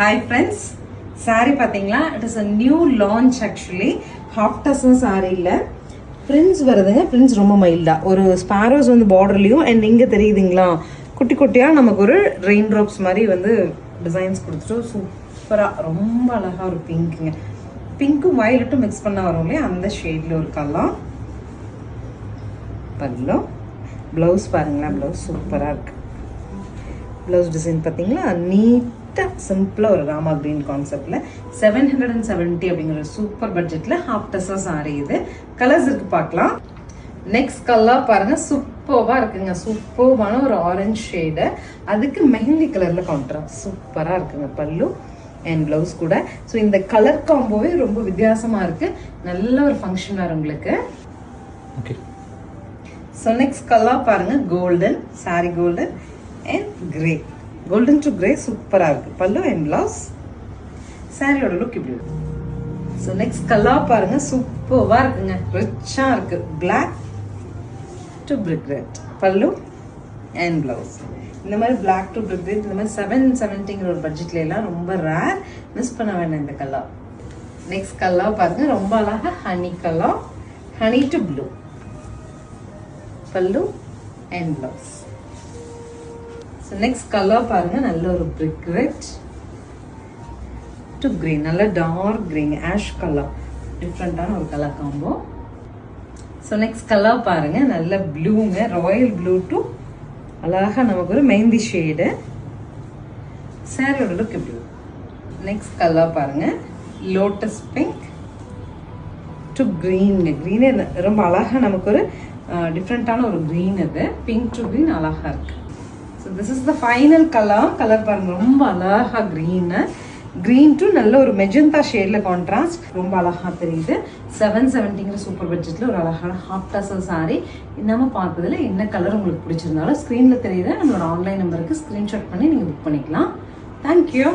Hi friends, saree பாத்தீங்களா? It is a new launch actually. Half tussle saree இல்ல. Prints வருதுங்க. Prints ரொம்ப மைல்டா. ஒரு sparrows வந்து borderலயும் and இங்க தெரியுதுங்களா? குட்டி குட்டியா நமக்கு ஒரு rain drops மாதிரி வந்து டிசைன்ஸ் கொடுத்துட்டு சூப்பரா ரொம்ப அழகா ஒரு பிங்க்ங்க. பிங்க்கும் வயலட்டும் மிக்ஸ் பண்ண வரும் இல்லையா அந்த ஷேட்ல ஒரு கலர். பல்லு ப்ளவுஸ் பாருங்களேன், ப்ளவுஸ் சூப்பரா இருக்கு. ப்ளவுஸ் டிசைன் பார்த்தீங்களா நீட்டா சிம்பிளா ஒரு ராமா கிரீன் கான்செப்ட்ல 770 அப்படிங்கிற சூப்பர் பட்ஜெட்ல ஹாஃப் டசல் சாரி. இது கலர்ஸ் இருக்கு பார்க்கலாம். நெக்ஸ்ட் கலர் பாருங்க, சூப்பர்வா இருக்குங்க. சூப்பர்வான ஒரு ஆரஞ்சு ஷேடு, அதுக்கு மெஹந்தி கலர்ல கான்ட்ராஸ்ட் சூப்பரா இருக்குங்க. பல்லு அண்ட் பிளவுஸ் கூட. ஸோ இந்த கலர் காம்போவே ரொம்ப வித்தியாசமா இருக்கு. நல்ல ஒரு ஃபங்க்ஷன் வரும் உங்களுக்கு. ஓகே. ஸோ நெக்ஸ்ட் கலர் பாருங்க, golden sorry, golden and grey. Golden to grey சூப்பரா இருக்கு. பல்லு அண்ட் பிளவுஸ். சாரியோட லுக் இப்படி இருக்கு. ஸோ நெக்ஸ்ட் கலர் பாருங்க, சூப்பர்வா இருக்குங்க. ரிச்சா இருக்கு. Black to brick red. பல்லு அண்ட் பிளவுஸ். இந்த மாதிரி பிளாக் டு பிரிக் ரெட், இந்த மாதிரி 770 ஒரு பட்ஜெட்ல எல்லாம் ரொம்ப ரேர். மிஸ் பண்ண வேண்டாம் இந்த கலர். நெக்ஸ்ட் கலர் பாருங்க, ரொம்ப அழகா honey colour, honey to blue. பல்லு and blouse. So next colour பாருங்க, நல்ல ஒரு பிரிக் ரெட் டு கிரீன், நல்ல டார்க் கிரீன், ஆஷ் கலர், டிஃப்ரெண்டான ஒரு colour combo. So next colour பாருங்க, நல்ல ப்ளூங்க, ராயல் ப்ளூ டு அழகா நமக்கு ஒரு மெஹந்தி ஷேடு. சாரியோட லுக் எப்படி? நெக்ஸ்ட் கலர் பாருங்க, லோட்டஸ் பிங்க் டு கிரீன். கிரீனே ரொம்ப அழகா நமக்கு ஒரு டிஃப்ரெண்டான ஒரு கிரீன். அது பிங்க் டு கிரீன் அழகா இருக்கு. So this is the final colour. Colour பாருங்க, ரொம்ப அழகா கிரீனு, கிரீன் டு நல்ல ஒரு மெஜந்தா ஷேட்ல கான்ட்ராஸ்ட், ரொம்ப அழகா தெரியுது. 770 சூப்பர் பட்ஜெட்ல ஒரு அழகான ஹாஃப் டசல் சாரி. நம்ம பார்த்ததுல என்ன கலர் உங்களுக்கு பிடிச்சிருந்தாலும் ஸ்க்ரீன்ல தெரியுது நம்மளோட ஆன்லைன் நம்பருக்கு ஸ்கிரீன்ஷாட் பண்ணி நீங்க புக் பண்ணிக்கலாம். தேங்க்யூ.